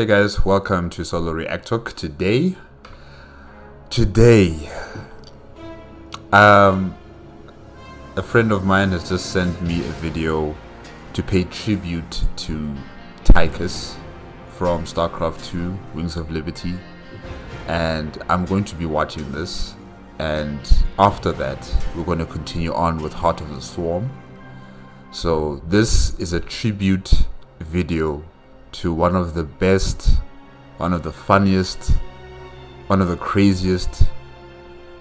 Hey guys, welcome to Solo ReacTalk. Today, a friend of mine has just sent me a video to pay tribute to Tychus from StarCraft 2 Wings of Liberty, and I'm going to be watching this, and after that we're going to continue on with Heart of the Swarm. So this is a tribute video to one of the best, one of the funniest, one of the craziest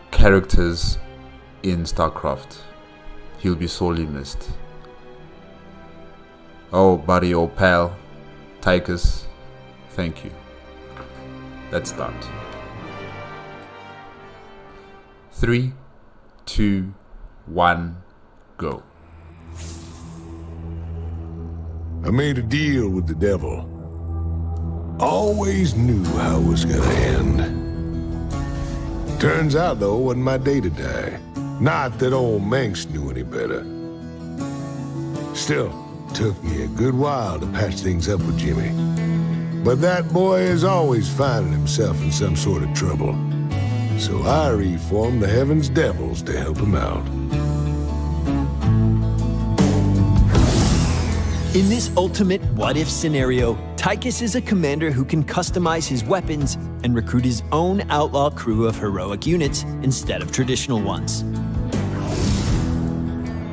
characters in StarCraft. He'll be sorely missed. Oh buddy, old pal, Tychus, thank you. Let's start. 3, 2, 1, go. I made a deal with the devil. Always knew how it was gonna end. Turns out, though, it wasn't my day to die. Not that old Manx knew any better. Still, took me a good while to patch things up with Jimmy. But that boy is always finding himself in some sort of trouble. So I reformed the Heaven's Devils to help him out. In this ultimate what-if scenario, Tychus is a commander who can customize his weapons and recruit his own outlaw crew of heroic units instead of traditional ones.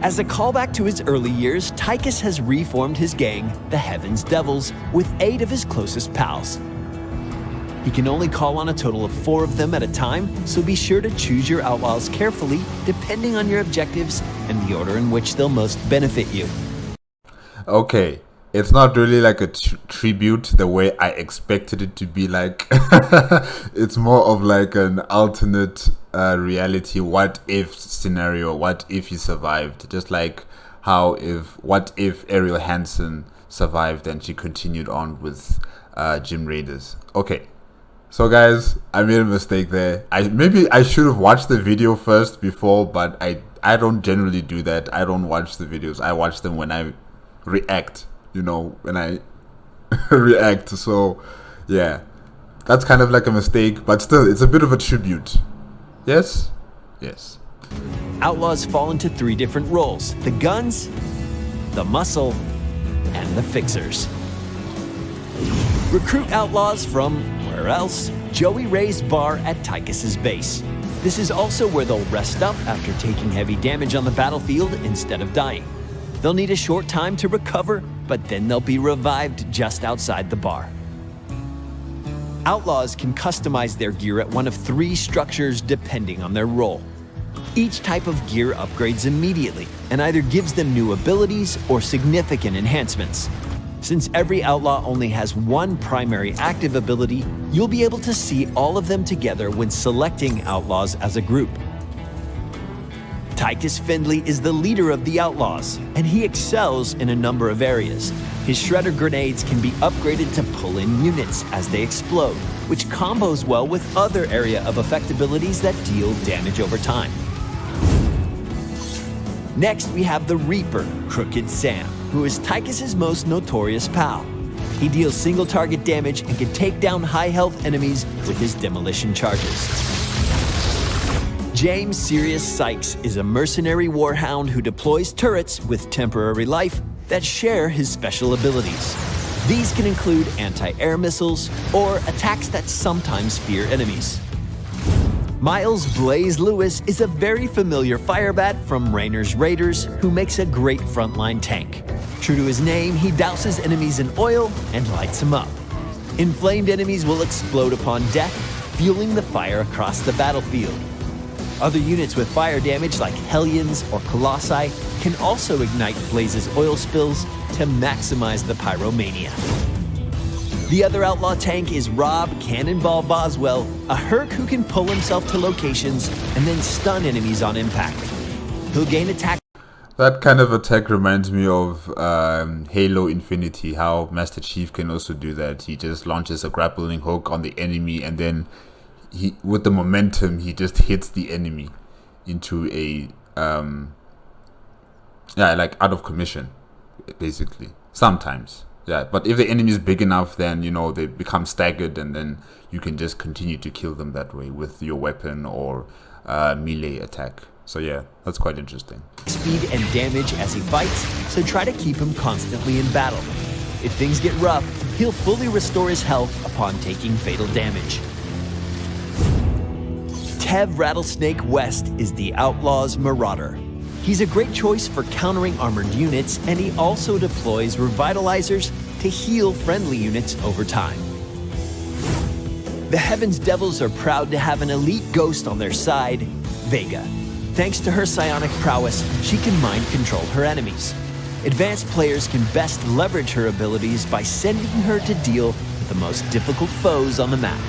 As a callback to his early years, Tychus has reformed his gang, the Heaven's Devils, with 8 of his closest pals. He can only call on a total of 4 of them at a time, so be sure to choose your outlaws carefully depending on your objectives and the order in which they'll most benefit you. Okay, it's not really like a tribute the way I expected it to be. Like it's more of like an alternate reality what if scenario. What if he survived? Just like what if Ariel Hansen survived and she continued on with Gym Raiders. Okay, so guys, I made a mistake there. Maybe I should have watched the video first before, but I don't generally do that. I don't watch the videos. I watch them when I react, when I react. So yeah, that's kind of like a mistake, but still it's a bit of a tribute. Yes. Outlaws fall into 3 different roles: the guns, the muscle, and the fixers. Recruit outlaws from where else? Joey Ray's bar at Tychus's base. This is also where they'll rest up after taking heavy damage on the battlefield instead of dying. They'll need a short time to recover, but then they'll be revived just outside the bar. Outlaws can customize their gear at one of 3 structures depending on their role. Each type of gear upgrades immediately and either gives them new abilities or significant enhancements. Since every outlaw only has 1 primary active ability, you'll be able to see all of them together when selecting outlaws as a group. Tychus Findley is the leader of the Outlaws, and he excels in a number of areas. His Shredder grenades can be upgraded to pull in units as they explode, which combos well with other area of effect abilities that deal damage over time. Next, we have the Reaper, Crooked Sam, who is Tychus's most notorious pal. He deals single target damage and can take down high health enemies with his demolition charges. James Sirius Sykes is a mercenary warhound who deploys turrets with temporary life that share his special abilities. These can include anti-air missiles or attacks that sometimes fear enemies. Miles Blaze Lewis is a very familiar firebat from Raynor's Raiders who makes a great frontline tank. True to his name, he douses enemies in oil and lights them up. Inflamed enemies will explode upon death, fueling the fire across the battlefield. Other units with fire damage like Hellions or Colossi can also ignite Blaze's oil spills to maximize the pyromania. The other outlaw tank is Rob Cannonball Boswell, a Herc who can pull himself to locations and then stun enemies on impact. He'll gain attack. That kind of attack reminds me of Halo Infinity, how Master Chief can also do that. He just launches a grappling hook on the enemy, and then with the momentum, he just hits the enemy into a like out of commission, basically. Sometimes, Yeah, but if the enemy is big enough, then they become staggered, and then you can just continue to kill them that way with your weapon or melee attack. So yeah, that's quite interesting. Speed and damage as he fights, so try to keep him constantly in battle. If things get rough, he'll fully restore his health upon taking fatal damage. Tev Rattlesnake West is the Outlaw's Marauder. He's a great choice for countering armored units, and he also deploys revitalizers to heal friendly units over time. The Heavens Devils are proud to have an elite ghost on their side, Vega. Thanks to her psionic prowess, she can mind control her enemies. Advanced players can best leverage her abilities by sending her to deal with the most difficult foes on the map.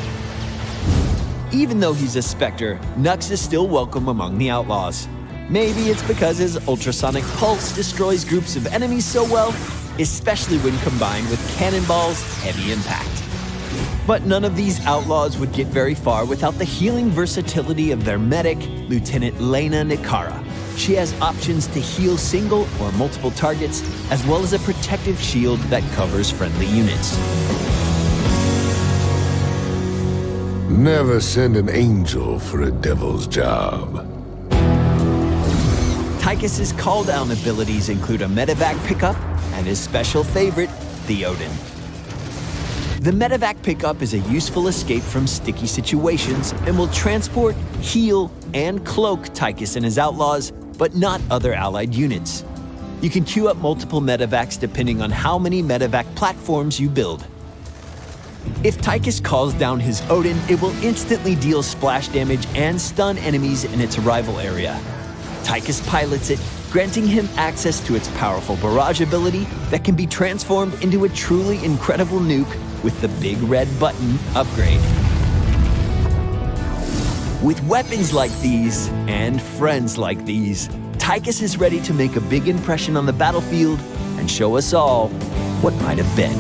Even though he's a Spectre, Nux is still welcome among the Outlaws. Maybe it's because his ultrasonic pulse destroys groups of enemies so well, especially when combined with Cannonball's heavy impact. But none of these Outlaws would get very far without the healing versatility of their medic, Lieutenant Lena Nikara. She has options to heal single or multiple targets, as well as a protective shield that covers friendly units. Never send an angel for a devil's job. Tychus's call-down abilities include a medevac pickup and his special favorite, the Odin. The medevac pickup is a useful escape from sticky situations and will transport, heal, and cloak Tychus and his outlaws, but not other allied units. You can queue up multiple medevacs depending on how many medevac platforms you build. If Tychus calls down his Odin, it will instantly deal splash damage and stun enemies in its arrival area. Tychus pilots it, granting him access to its powerful barrage ability that can be transformed into a truly incredible nuke with the big red button upgrade. With weapons like these, and friends like these, Tychus is ready to make a big impression on the battlefield and show us all what might have been.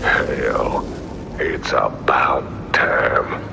Hell, it's about time.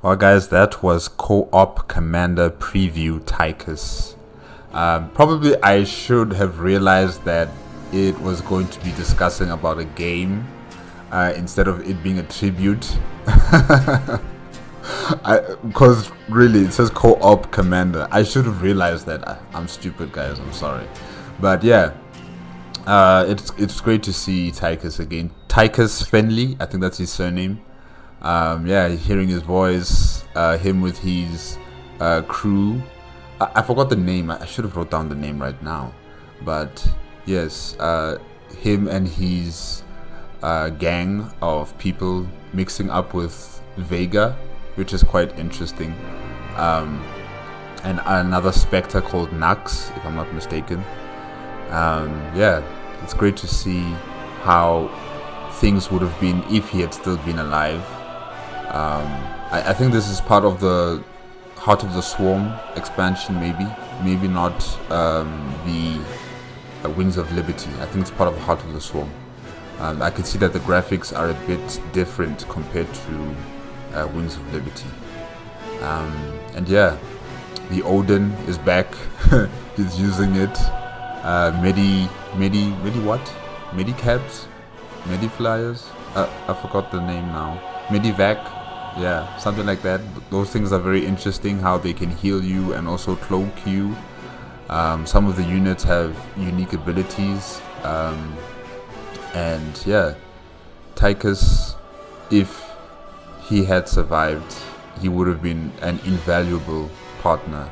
Well, guys, that was Co-op Commander Preview Tychus. Probably I should have realized that it was going to be discussing about a game instead of it being a tribute. Because really, it says Co-op Commander. I should have realized that. I'm stupid, guys. I'm sorry. But yeah, it's great to see Tychus again. Tychus Fenley, I think that's his surname. Yeah, hearing his voice, him with his crew. I forgot the name. I should have wrote down the name right now. But yes, him and his gang of people mixing up with Vega, which is quite interesting. And another Spectre called Nux, if I'm not mistaken. Yeah, it's great to see how things would have been if he had still been alive. I think this is part of the Heart of the Swarm expansion, maybe not the Wings of Liberty. I think it's part of Heart of the Swarm. I can see that the graphics are a bit different compared to Wings of Liberty. And yeah, the Odin is back. He's using it. Medi what? Medicabs? Mediflyers? I forgot the name now. Medivac? Yeah, something like that. Those things are very interesting, how they can heal you and also cloak you. Some of the units have unique abilities. And yeah, Tychus, if he had survived, he would have been an invaluable partner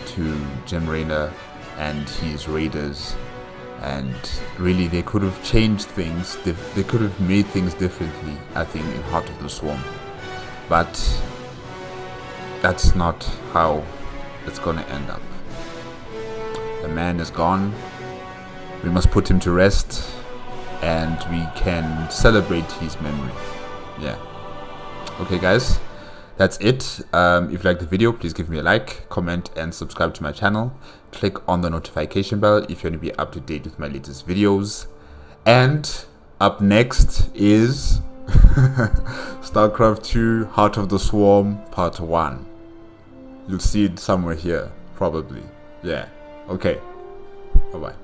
to Gen Raynor and his raiders. And really, they could have changed things. They could have made things differently, I think, in Heart of the Swarm. But that's not how it's gonna end up. The man is gone. We must put him to rest, and we can celebrate his memory. Yeah. Okay, guys, that's it. If you like the video, please give me a like, comment, and subscribe to my channel. Click on the notification bell if you want to be up to date with my latest videos. And up next is StarCraft 2 Heart of the Swarm Part 1. You'll see it somewhere here, probably. Yeah. Okay. Bye-bye.